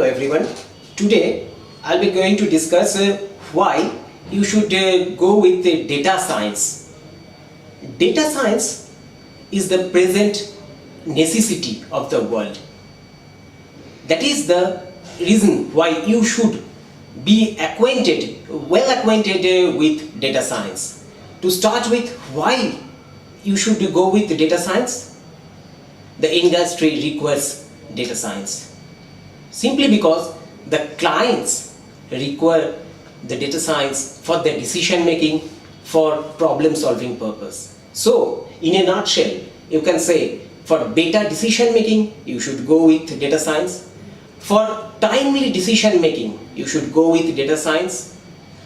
everyone. Today I'll be going to discuss why you should go with data science. Data science is the present necessity of the world. That is the reason why you should be well acquainted with data science. To start with, why you should go with data science? The industry requires data science. Simply because the clients require the data science for their decision making, for problem solving purpose. So, in a nutshell, you can say for better decision making, you should go with data science. For timely decision making, you should go with data science.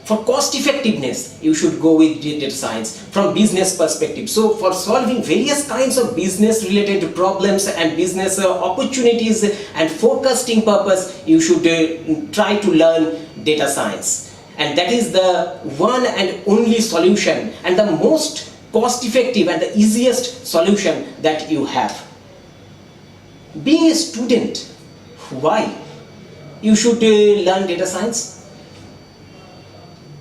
For cost effectiveness, you should go with data science from business perspective. So for solving various kinds of business related problems and business opportunities and forecasting purpose, you should try to learn data science. And that is the one and only solution and the most cost effective and the easiest solution that you have. Being a student, why you should learn data science?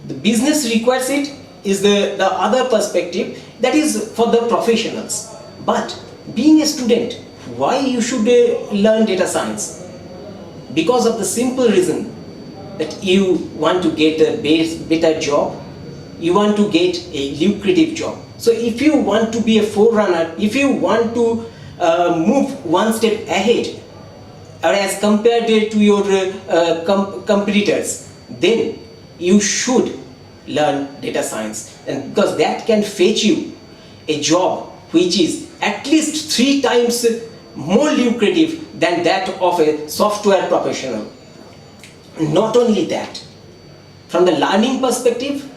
The business requires it is the other perspective, that is for the professionals. But being a student, why you should learn data science? Because of the simple reason that you want to get a better job, you want to get a lucrative job. So if you want to be a forerunner, if you want to move one step ahead as compared to your competitors, then you should learn data science, and because that can fetch you a job which is at least 3 times more lucrative than that of a software professional. Not only that, from the learning perspective,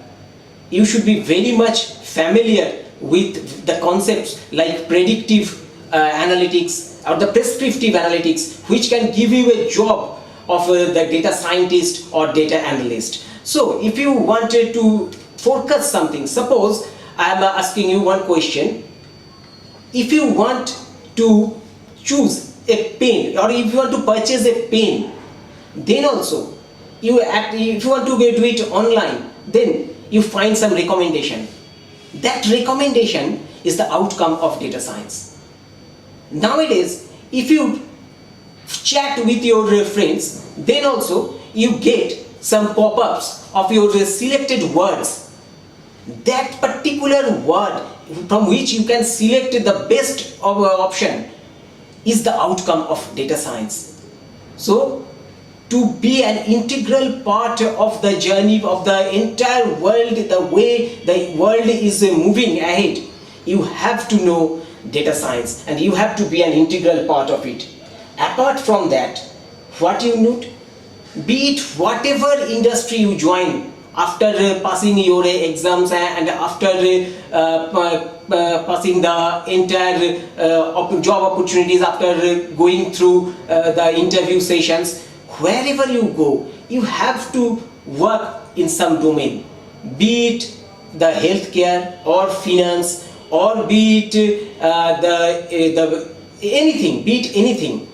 you should be very much familiar with the concepts like predictive analytics or the prescriptive analytics, which can give you a job of the data scientist or data analyst. So if you wanted to forecast something, suppose I am asking you one question. If you want to choose a pen or if you want to purchase a pen, then also if you want to do it online, then you find some recommendation. That recommendation is the outcome of data science. Nowadays, if you chat with your friends, then also you get some pop-ups of your selected words. That particular word from which you can select the best option is the outcome of data science. So to be an integral part of the journey of the entire world, the way the world is moving ahead, you have to know data science and you have to be an integral part of it. Apart from that, what you need, be it whatever industry you join after passing your exams and after passing the entire job opportunities, after going through the interview sessions, wherever you go, you have to work in some domain, be it the healthcare or finance or be it anything.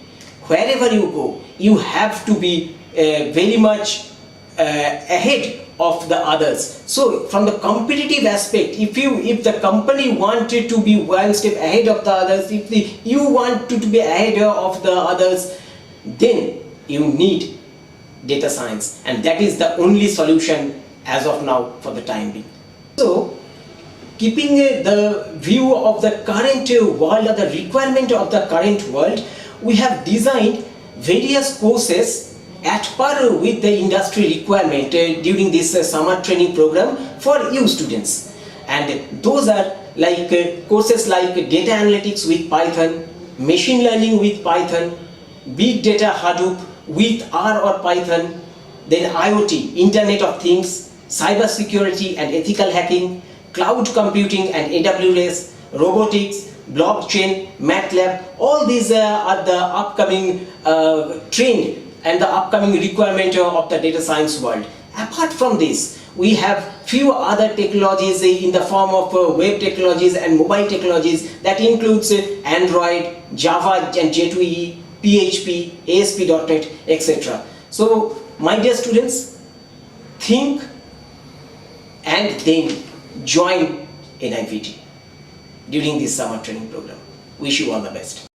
Wherever you go, you have to be very much ahead of the others. So from the competitive aspect, if the company wanted to be one step ahead of the others, if you want to be ahead of the others, then you need data science, and that is the only solution as of now for the time being. So keeping the view of the current world or the requirement of the current world, we have designed various courses at par with the industry requirement during this summer training program for you students. And those are like courses like data analytics with Python, machine learning with Python, big data Hadoop with R or Python, then IoT, Internet of Things, cyber security and ethical hacking, cloud computing and AWS, robotics, blockchain, MATLAB. All these are the upcoming trend and the upcoming requirement of the data science world. Apart from this, we have few other technologies in the form of web technologies and mobile technologies that includes Android, Java and J2EE, PHP, ASP.NET, etc. So, my dear students, think and then join NIVT during this summer training program. Wish you all the best.